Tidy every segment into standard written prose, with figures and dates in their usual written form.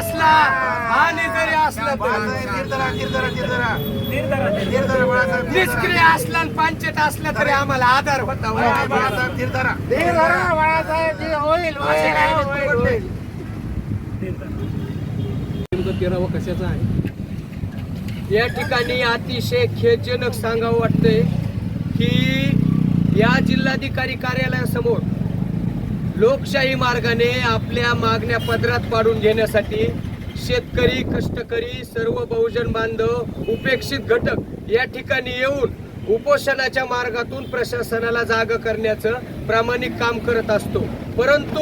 असला आणि जरी असला निष्क्रिय असला आणि पांचट असला तरी आम्हाला आधार होता. तेरावं कशाचं आहे? या ठिकाणी अतिशय खेदजनक सांगावं वाटतंय की या जिल्हाधिकारी कार्यालयासमोर लोकशाही मार्गाने आपल्या मागण्या पदरात पाडून घेण्यासाठी शेतकरी, कष्टकरी, सर्व बहुजन बांधव, उपेक्षित घटक या ठिकाणी येऊन उपोषणाच्या मार्गातून प्रशासनाला जाग करण्याचं प्रामाणिक काम करत असतो. परंतु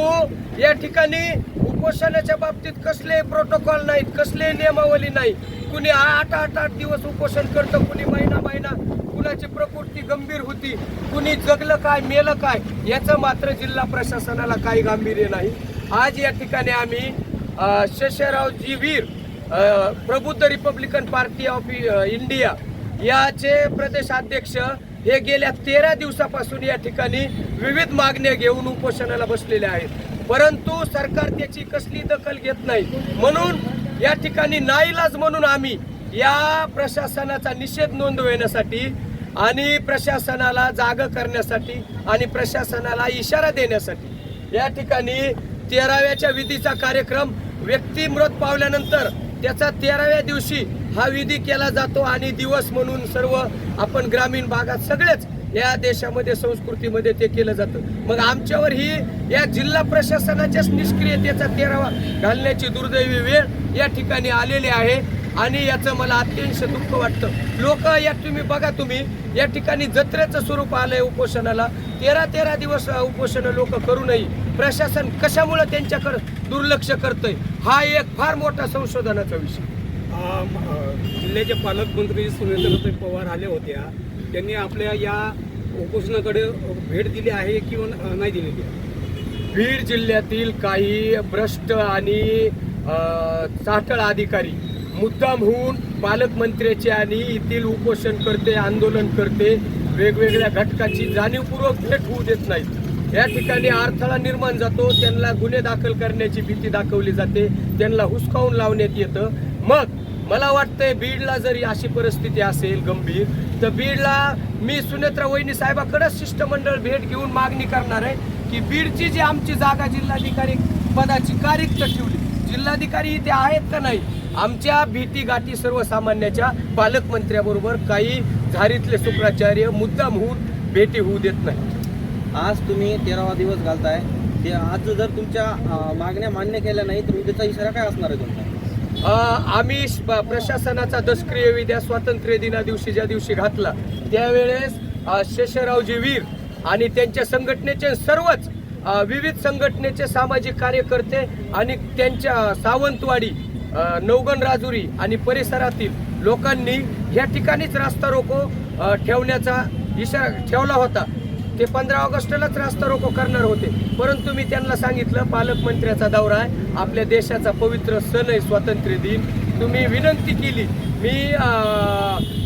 या ठिकाणी उपोषणाच्या बाबतीत कसले प्रोटोकॉल नाहीत, कसले नियमावली नाही. कुणी 8 दिवस उपोषण करतं, कुणी महिना, कुणाची प्रकृती गंभीर होती, कुणी जगलं काय मेलं काय याचं मात्र जिल्हा प्रशासनाला काही गांभीर्य नाही. आज या ठिकाणी आम्ही शेषरावजी वीर प्रबुद्ध रिपब्लिकन पार्टी ऑफ इंडिया याचे प्रदेशाध्यक्ष हे गेल्या 13 दिवसापासून या ठिकाणी विविध मागण्या घेऊन उपोषणाला बसलेले आहेत. परंतु सरकार त्याची कसली दखल घेत नाही. म्हणून या ठिकाणी नाईलाज म्हणून आम्ही या प्रशासनाचा निषेध नोंदवण्यासाठी आणि प्रशासनाला जाग करण्यासाठी आणि प्रशासनाला इशारा देण्यासाठी या ठिकाणी 13व्याच्या विधीचा कार्यक्रम व्यक्ती मृत पावल्यानंतर त्याचा 13व्या दिवशी हा विधी केला जातो आणि दिवस म्हणून सर्व आपण ग्रामीण भागात सगळेच या देशामध्ये संस्कृतीमध्ये ते केलं जातं. मग आमच्यावर ही या जिल्हा प्रशासनाच्याच निष्क्रियतेचा 13वा घालण्याची दुर्दैवी वेळ या ठिकाणी आलेली आहे आणि याचं मला अत्यंत दुःख वाटतं. लोक या तुम्ही या ठिकाणी जत्रेचं स्वरूप आलंय उपोषणाला. 13 दिवस उपोषण लोक करू नये. प्रशासन कशामुळे त्यांच्याकडे दुर्लक्ष करतंय हा एक फार मोठा संशोधनाचा विषय. जिल्ह्याचे पालकमंत्री सुनेत्रताई पवार आल्या होत्या, त्यांनी आपल्या या उपोषणाकडे भेट दिली आहे किंवा नाही दिलेली आहे? बीड जिल्ह्यातील काही भ्रष्ट आणि चाटळ अधिकारी मुद्दाम होऊन पालकमंत्र्याचे आणि येथील उपोषण करते, आंदोलन करते, वेगवेगळ्या घटकाची जाणीवपूर्वक भेट होऊ देत नाहीत. या ठिकाणी अडथळा निर्माण जातो, त्यांना गुन्हे दाखल करण्याची भीती दाखवली जाते, त्यांना हुसकावून लावण्यात येतं. मग मला वाटतंय बीडला जरी अशी परिस्थिती असेल गंभीर तर बीडला मी सुनेत्रा वहिनी साहेबाकडेच शिष्टमंडळ भेट घेऊन मागणी करणार आहे की बीडची जी आमची जागा जिल्हाधिकारी पदाची का रिक्त ठेवली, जिल्हाधिकारी इथे आहेत का नाही. आमच्या भीती गाठी सर्वसामान्याच्या पालकमंत्र्याबरोबर काही झारीतले शुक्राचार्य मुद्दाम होऊन भेटी होऊ देत नाही. आज तुम्ही 13वा दिवस घालताय, ते आज जर तुमच्या मागण्या मान्य केल्या नाही तर उद्याचा इशारा काय असणार आहे तुमचा? आम्ही प्रशासनाचा दशक्रिय विद्या स्वातंत्र्य दिना दिवशी ज्या दिवशी घातला त्यावेळेस शेषरावजी वीर आणि त्यांच्या संघटनेचे सर्वच विविध संघटनेचे सामाजिक कार्यकर्ते आणि त्यांच्या सावंतवाडी, नवगण राजुरी आणि परिसरातील लोकांनी या ठिकाणीच रास्ता रोको ठेवण्याचा इशारा ठेवला होता. ते 15 ऑगस्टलाच रास्ता रोको करणार होते. परंतु मी त्यांना सांगितलं पालकमंत्र्याचा दौरा आहे, आपल्या देशाचा पवित्र सण आहे स्वातंत्र्य दिन. तुम्ही विनंती केली. मी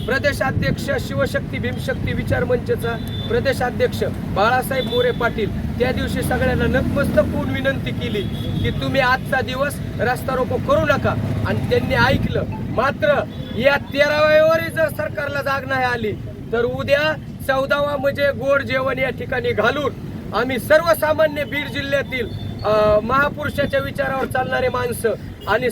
प्रदेशाध्यक्ष शिवशक्ती भीमशक्ती विचार मंचचा प्रदेशाध्यक्ष बाळासाहेब मोरे पाटील त्या दिवशी सगळ्यांना नतमस्तक होऊन विनंती केली की तुम्ही आजचा दिवस रास्ता रोको करू नका आणि त्यांनी ऐकलं. मात्र या 13व्यावरही जर सरकारला जाग नाही आली तर उद्या 14वा म्हणजे गोड जेवण या ठिकाणी घालून आम्ही सर्वसामान्य बीड जिल्ह्यातील महापुरुषाच्या विचारावर चालणारे माणसं आणि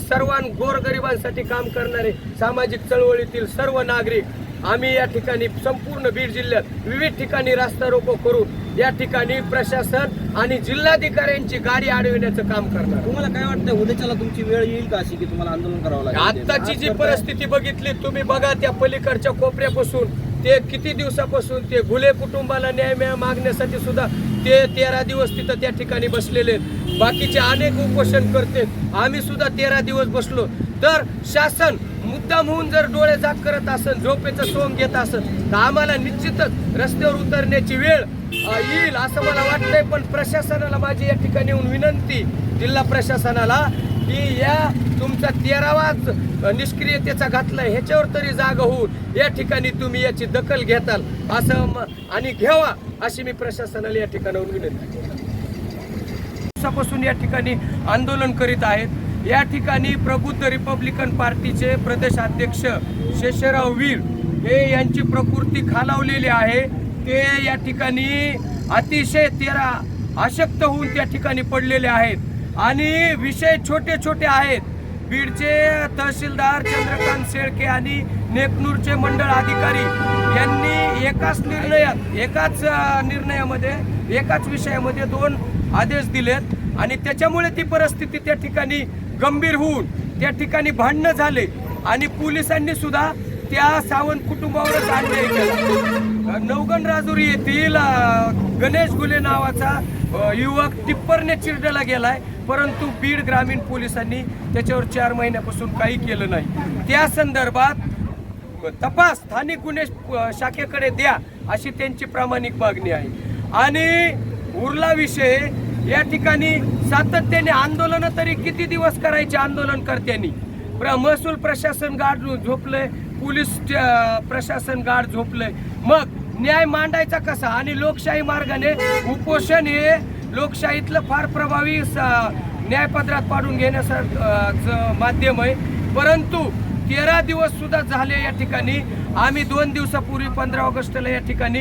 गोरगरिबांसाठी काम करणारे सामाजिक चळवळीतील सर्व नागरिक आम्ही या ठिकाणी संपूर्ण बीड जिल्ह्यात विविध ठिकाणी रास्ता रोको करून या ठिकाणी प्रशासन आणि जिल्हाधिकाऱ्यांची गाडी अडविण्याचं काम करणार. तुम्हाला काय वाटतं उद्याच्याला तुमची वेळ येईल का अशी की तुम्हाला आंदोलन करावं लागेल? आताची जी परिस्थिती बघितली तुम्ही बघा, त्या पलीकडच्या कोपऱ्यापासून ते किती दिवसापासून ते घुले कुटुंबाला न्याय मागण्यासाठी सुद्धा ते 13 दिवस तिथं त्या ठिकाणी बसलेले. बाकीचे अनेक उपोषण करते. आम्ही सुद्धा 13 दिवस बसलो. तर शासन मुद्दाम होऊन जर डोळे जाग करत असेल, झोपेचं सोंग घेत असेल तर आम्हाला निश्चितच रस्त्यावर उतरण्याची वेळ येईल असं मला वाटतंय. पण प्रशासनाला माझी या ठिकाणी येऊन विनंती, जिल्हा प्रशासनाला, की या तुमचा 13वाच निष्क्रियतेचा घातलाय ह्याच्यावर तरी जागा होऊन या ठिकाणी तुम्ही याची दखल घेताल असं आणि घ्यावा अशी मी प्रशासनाला या ठिकाणाहून विनंती. दिवसापासून या ठिकाणी आंदोलन करीत आहेत. या ठिकाणी प्रबुद्ध रिपब्लिकन पार्टीचे प्रदेशाध्यक्ष शेषराव वीर हे यांची प्रकृती खालावलेली आहे. ते या ठिकाणी अतिशय अशक्त होऊन त्या ठिकाणी पडलेले आहेत आणि विषय छोटे छोटे आहेत. बीडचे तहसीलदार चंद्रकांत शेळके आणि नेकनूरचे मंडळ अधिकारी यांनी एकाच निर्णयामध्ये एकाच विषयामध्ये 2 आदेश दिलेत आणि त्याच्यामुळे ती परिस्थिती त्या ठिकाणी गंभीर होऊन त्या ठिकाणी भांडणं झाले आणि पोलिसांनी सुद्धा त्या सावंत कुटुंबावरच अन्याय केला. नवगण राजुरी येथील गणेश गुले नावाचा युवक टिप्परने चिरडला गेलाय, परंतु बीड ग्रामीण पोलिसांनी त्याच्यावर 4 महिन्यापासून काही केलं नाही. त्या संदर्भात तपास स्थानिक गुन्हे शाखेकडे द्या अशी त्यांची प्रामाणिक मागणी आहे. आणि उरला विषय, या ठिकाणी सातत्याने आंदोलन तरी किती दिवस करायचे आंदोलनकर्त्यांनी. महसूल प्रशासन गाढ झोपलंय, पोलीस प्रशासन गाढ झोपलंय, मग न्याय मांडायचा कसा? आणि लोकशाही मार्गाने उपोषण हे लोकशाहीतलं फार प्रभावी न्यायपत्रात पाडून घेण्याचं माध्यम आहे. परंतु 13 दिवस सुद्धा झाले या ठिकाणी. आम्ही 2 दिवसापूर्वी 15 ऑगस्टला या ठिकाणी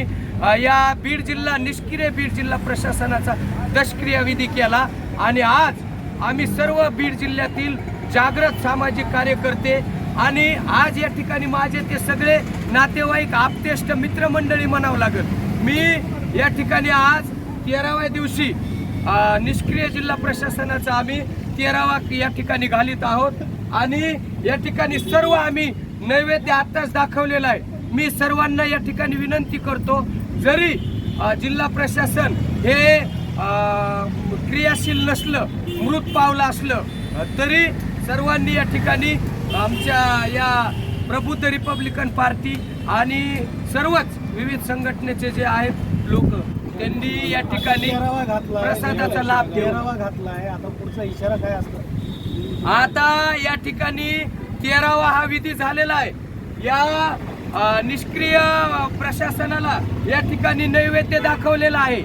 या बीड जिल्हा निष्क्रिय बीड जिल्हा प्रशासनाचा दशक्रिया विधी केला आणि आज आम्ही सर्व बीड जिल्ह्यातील जागृत सामाजिक कार्यकर्ते आणि आज या ठिकाणी माझे ते सगळे नातेवाईक आप्तेष्ट मित्रमंडळी म्हणावं लागेल. मी या ठिकाणी आज 13व्या दिवशी निष्क्रिय जिल्हा प्रशासनाचा आम्ही 13वा या ठिकाणी घालीत आहोत आणि या ठिकाणी सर्व आम्ही नैवेद्य आत्ताच दाखवलेला आहे. मी सर्वांना या ठिकाणी विनंती करतो, जरी जिल्हा प्रशासन हे क्रियाशील नसलं, मृत पावलं असलं तरी सर्वांनी या ठिकाणी आमच्या या प्रबुद्ध रिपब्लिकन पार्टी आणि सर्वच विविध संघटनेचे जे आहेत लोक त्यांनी या ठिकाणी प्रसादाचा लाभ घातलाय. आता पुढचा इशारा काय असतो? आता या ठिकाणी 13वा हा विधी झालेला आहे. या निष्क्रिय प्रशासनाला या ठिकाणी नैवेद्य दाखवलेला आहे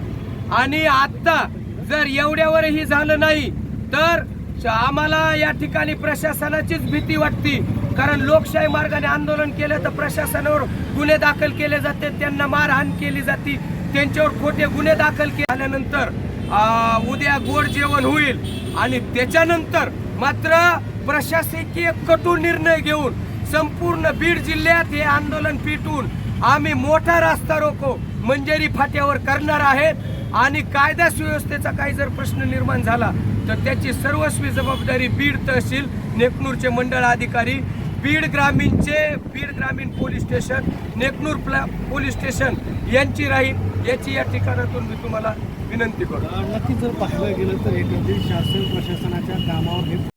आणि आता जर एवढ्यावरही झालं नाही तर आम्हाला या ठिकाणी प्रशासनाचीच भीती वाटते. कारण लोकशाही मार्गाने आंदोलन केलं तर प्रशासनावर गुन्हे दाखल केले जाते, त्यांना मारहाण केली जाते, त्यांच्यावर खोटे गुन्हे दाखल केल्यानंतर उद्या गोड जेवण होईल आणि त्याच्यानंतर मात्र प्रशासकीय कटू निर्णय घेऊन संपूर्ण बीड जिल्ह्यात हे आंदोलन पेटवून आम्ही मोठा रास्ता रोको मंजेरी फाट्यावर करणार आहेत आणि कायदा सुव्यवस्थेचा काही जर प्रश्न निर्माण झाला तर त्याची सर्वस्वी जबाबदारी बीड तहसील, नेकनूरचे मंडळ अधिकारी, बीड ग्रामीण police station, Neknoor police station यांची राहील याची या ठिकाणातून मी तुम्हाला विनंती करतो. नक्कीच जर पाहायला गेलं तर शासन प्रशासनाच्या कामावर हे